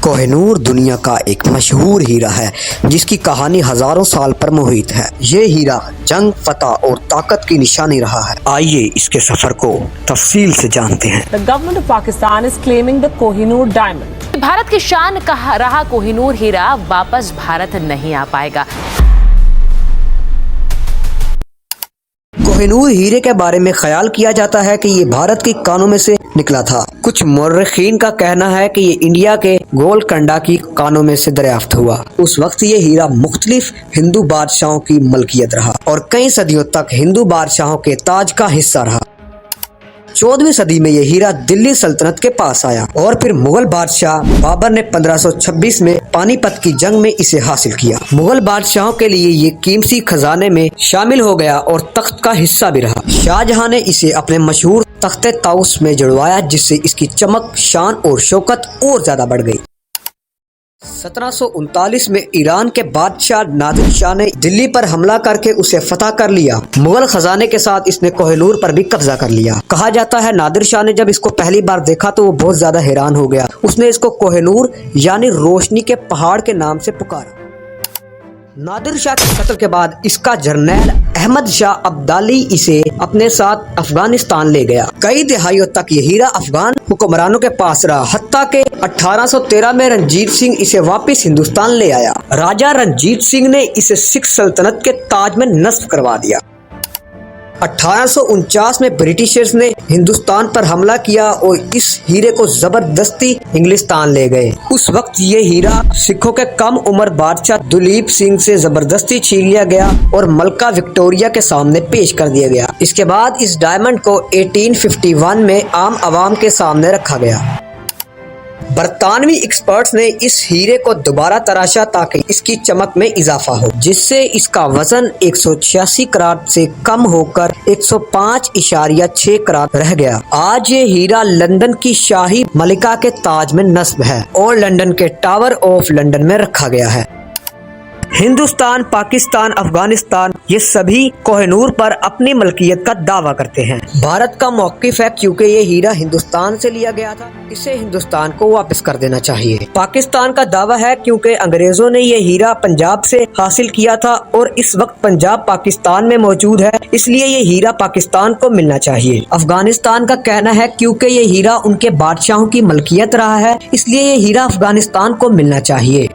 कोहिनूर दुनिया का एक मशहूर हीरा है जिसकी कहानी हजारों साल पर मोहित है। ये हीरा जंग, फतह और ताकत की निशानी रहा है। आइए इसके सफर को तफसील से जानते हैं। The government of Pakistan is claiming the Kohinoor diamond. Bharat की शान का रहा कोहिनूर हीरा वापस भारत नहीं आ पाएगा। कोहिनूर हीरे के बारे में ख्याल किया जाता है कि ये भारत की कानों में से निकला था। कुछ मौर्रखीन का कहना है कि ये इंडिया के गोलकंडा की कानों में से दरियाफ्त हुआ। उस वक्त ये हीरा मुख्तलिफ हिंदू बादशाहों की मलकियत रहा और कई सदियों तक हिंदू बादशाहों के ताज का हिस्सा रहा। 14वीं सदी में यह हीरा दिल्ली सल्तनत के पास आया और फिर मुगल बादशाह बाबर ने 1526 में पानीपत की जंग में इसे हासिल किया। मुगल बादशाहों के लिए ये कीमती खजाने में शामिल हो गया और तख्त का हिस्सा भी रहा। शाहजहां ने इसे अपने मशहूर तख्ते ताउस में जुड़वाया, जिससे इसकी चमक, शान और शौकत और ज्यादा बढ़ गई। 1739 में ईरान के बादशाह नादिर शाह ने दिल्ली पर हमला करके उसे फतह कर लिया। मुगल खजाने के साथ इसने कोहिनूर पर भी कब्जा कर लिया। कहा जाता है नादिर शाह ने जब इसको पहली बार देखा तो वो बहुत ज्यादा हैरान हो गया। उसने इसको कोहिनूर यानी रोशनी के पहाड़ के नाम से पुकारा। नादिर शाह के कत्ल के बाद इसका जर्नैल अहमद शाह अब्दाली इसे अपने साथ अफगानिस्तान ले गया। कई दिहाइयों तक ये हीरा अफगान हुक्मरानों के पास रहा, हत्ता के 1813 में रंजीत सिंह इसे वापस हिंदुस्तान ले आया। राजा रंजीत सिंह ने इसे सिख सल्तनत के ताज में नस्ब करवा दिया। 1849 में ब्रिटिशर्स ने हिंदुस्तान पर हमला किया और इस हीरे को जबरदस्ती इंग्लिस्तान ले गए। उस वक्त ये हीरा सिखों के कम उम्र बादशाह दुलीप सिंह से जबरदस्ती छीन लिया गया और मलका विक्टोरिया के सामने पेश कर दिया गया। इसके बाद इस डायमंड को 1851 में आम आवाम के सामने रखा गया। बरतानवी एक्सपर्ट्स ने इस हीरे को दोबारा तराशा ताकि इसकी चमक में इजाफा हो, जिससे इसका वजन 186 करात से कम होकर 105.6 करात रह गया। आज ये हीरा लंदन की शाही मलिका के ताज में नस्ब है और लंदन के टावर ऑफ लंदन में रखा गया है। हिंदुस्तान, पाकिस्तान, अफगानिस्तान ये सभी कोहिनूर पर अपनी मलकियत का दावा करते हैं। भारत का मौकिफ है क्योंकि ये हीरा हिंदुस्तान से लिया गया था, इसे हिंदुस्तान को वापस कर देना चाहिए। पाकिस्तान का दावा है क्योंकि अंग्रेजों ने ये हीरा पंजाब से हासिल किया था और इस वक्त पंजाब पाकिस्तान में मौजूद है, इसलिए ये हीरा पाकिस्तान को मिलना चाहिए। अफगानिस्तान का कहना है क्योंकि ये हीरा उनके बादशाहों की मलकियत रहा है, इसलिए ये हीरा अफगानिस्तान को मिलना चाहिए।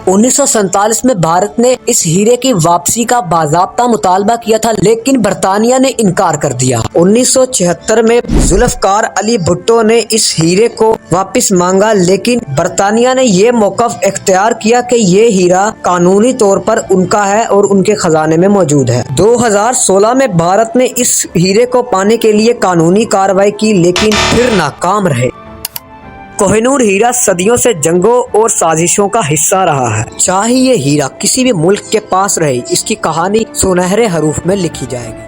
1947 में भारत ने इस हीरे की वापसी का बाज़ाब्ता मुतालबा किया था, लेकिन बरतानिया ने इनकार कर दिया। 1976 में जुल्फ़कार अली भुट्टो ने इस हीरे को वापस मांगा, लेकिन बरतानिया ने ये मौक़िफ़ इख्तियार किया कि ये हीरा कानूनी तौर पर उनका है और उनके खजाने में मौजूद है। 2016 में भारत ने इस हीरे को पाने के लिए कानूनी कार्रवाई की, लेकिन फिर नाकाम रहे। कोहिनूर हीरा सदियों से जंगों और साजिशों का हिस्सा रहा है। चाहे ये हीरा किसी भी मुल्क के पास रहे, इसकी कहानी सुनहरे हरूफ में लिखी जाएगी।